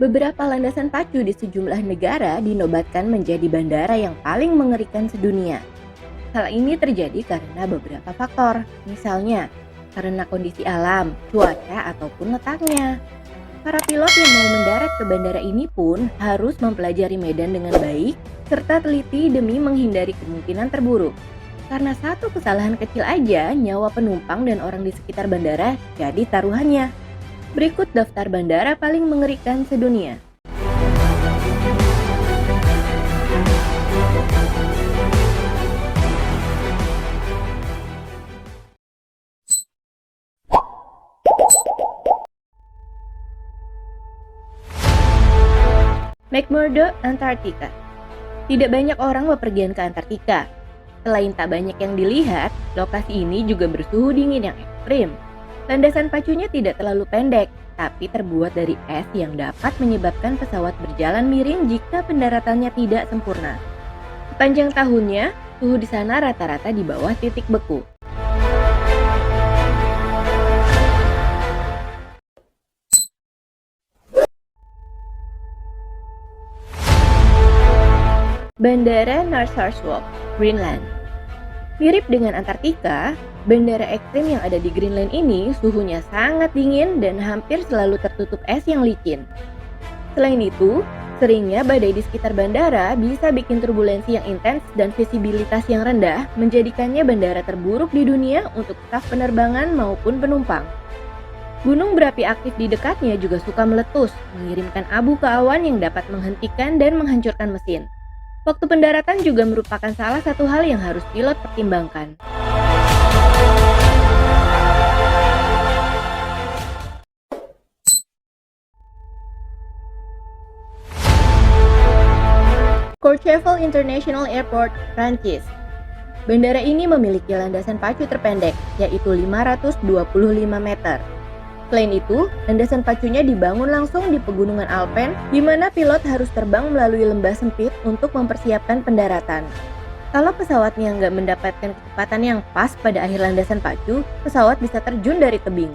Beberapa landasan pacu di sejumlah negara dinobatkan menjadi bandara yang paling mengerikan sedunia. Hal ini terjadi karena beberapa faktor, misalnya karena kondisi alam, cuaca, ataupun letaknya. Para pilot yang mau mendarat ke bandara ini pun harus mempelajari medan dengan baik serta teliti demi menghindari kemungkinan terburuk. Karena satu kesalahan kecil aja, nyawa penumpang dan orang di sekitar bandara jadi taruhannya. Berikut daftar bandara paling mengerikan sedunia. McMurdo, Antartika. Tidak banyak orang bepergian ke Antartika. Selain tak banyak yang dilihat, lokasi ini juga bersuhu dingin yang ekstrim. Landasan pacunya tidak terlalu pendek, tapi terbuat dari es yang dapat menyebabkan pesawat berjalan miring jika pendaratannya tidak sempurna. Sepanjang tahunnya, suhu di sana rata-rata di bawah titik beku. Bandara Narsarsuaq, Greenland. Mirip dengan Antartika, bandara ekstrim yang ada di Greenland ini suhunya sangat dingin dan hampir selalu tertutup es yang licin. Selain itu, seringnya badai di sekitar bandara bisa bikin turbulensi yang intens dan visibilitas yang rendah, menjadikannya bandara terburuk di dunia untuk staf penerbangan maupun penumpang. Gunung berapi aktif di dekatnya juga suka meletus, mengirimkan abu ke awan yang dapat menghentikan dan menghancurkan mesin. Waktu pendaratan juga merupakan salah satu hal yang harus pilot pertimbangkan. Courchevel International Airport, Prancis. Bandara ini memiliki landasan pacu terpendek, yaitu 525 meter. Selain itu, landasan pacunya dibangun langsung di pegunungan Alpen, di mana pilot harus terbang melalui lembah sempit untuk mempersiapkan pendaratan. Kalau pesawatnya nggak mendapatkan kecepatan yang pas pada akhir landasan pacu, pesawat bisa terjun dari tebing.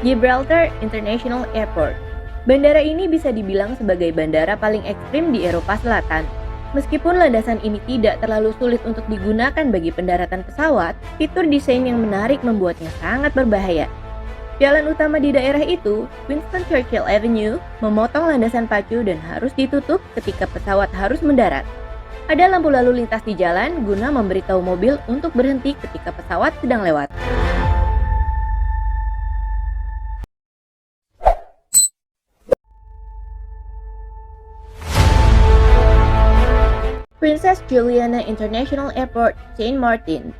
Gibraltar International Airport. Bandara ini bisa dibilang sebagai bandara paling ekstrim di Eropa Selatan. Meskipun landasan ini tidak terlalu sulit untuk digunakan bagi pendaratan pesawat, fitur desain yang menarik membuatnya sangat berbahaya. Jalan utama di daerah itu, Winston Churchill Avenue, memotong landasan pacu dan harus ditutup ketika pesawat harus mendarat. Ada lampu lalu lintas di jalan guna memberitahu mobil untuk berhenti ketika pesawat sedang lewat. Princess Juliana International Airport, Saint Martin.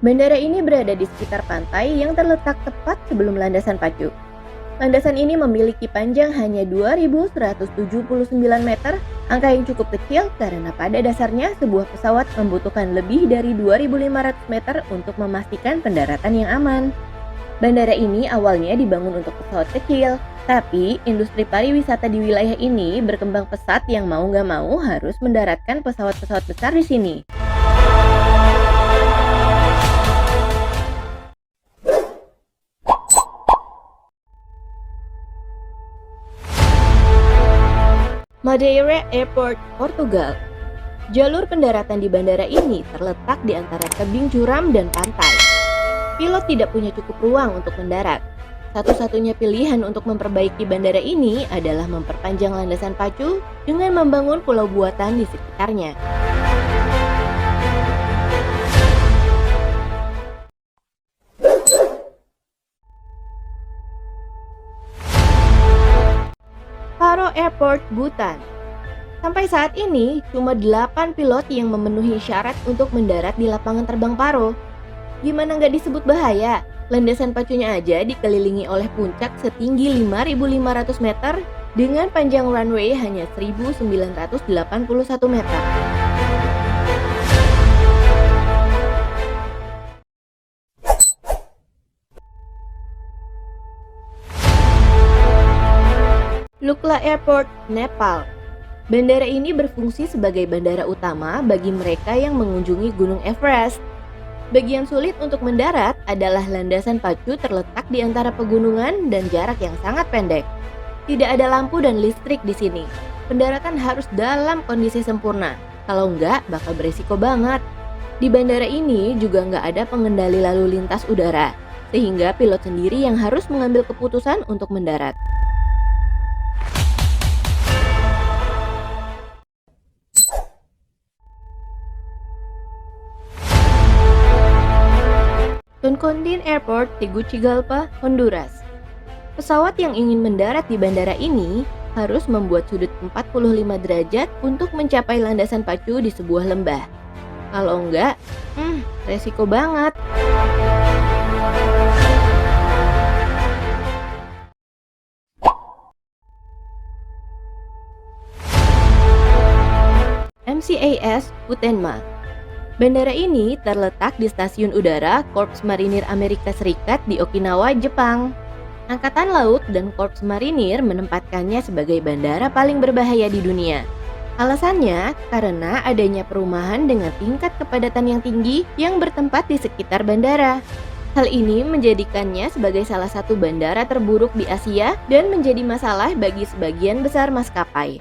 Bandara ini berada di sekitar pantai yang terletak tepat sebelum landasan pacu. Landasan ini memiliki panjang hanya 2.179 meter, angka yang cukup kecil karena pada dasarnya sebuah pesawat membutuhkan lebih dari 2.500 meter untuk memastikan pendaratan yang aman. Bandara ini awalnya dibangun untuk pesawat kecil, tapi industri pariwisata di wilayah ini berkembang pesat yang mau nggak mau harus mendaratkan pesawat-pesawat besar di sini. Madeira Airport, Portugal. Jalur pendaratan di bandara ini terletak di antara tebing curam dan pantai. Pilot tidak punya cukup ruang untuk mendarat. Satu-satunya pilihan untuk memperbaiki bandara ini adalah memperpanjang landasan pacu dengan membangun pulau buatan di sekitarnya. Paro Airport, Bhutan. Sampai saat ini, cuma 8 pilot yang memenuhi syarat untuk mendarat di lapangan terbang Paro. Gimana nggak disebut bahaya? Landasan pacunya aja dikelilingi oleh puncak setinggi 5.500 meter dengan panjang runway hanya 1.981 meter. Lukla Airport, Nepal. Bandara ini berfungsi sebagai bandara utama bagi mereka yang mengunjungi Gunung Everest. Bagian sulit untuk mendarat adalah landasan pacu terletak di antara pegunungan dan jarak yang sangat pendek. Tidak ada lampu dan listrik di sini. Pendaratan harus dalam kondisi sempurna, kalau enggak bakal beresiko banget. Di bandara ini juga nggak ada pengendali lalu lintas udara, sehingga pilot sendiri yang harus mengambil keputusan untuk mendarat. Toncondin Airport, Tegucigalpa, Honduras. Pesawat yang ingin mendarat di bandara ini harus membuat sudut 45 derajat untuk mencapai landasan pacu di sebuah lembah. Kalau enggak, resiko banget. MCAS Futenma. Bandara ini terletak di stasiun udara Korps Marinir Amerika Serikat di Okinawa, Jepang. Angkatan Laut dan Korps Marinir menempatkannya sebagai bandara paling berbahaya di dunia. Alasannya karena adanya perumahan dengan tingkat kepadatan yang tinggi yang bertempat di sekitar bandara. Hal ini menjadikannya sebagai salah satu bandara terburuk di Asia dan menjadi masalah bagi sebagian besar maskapai.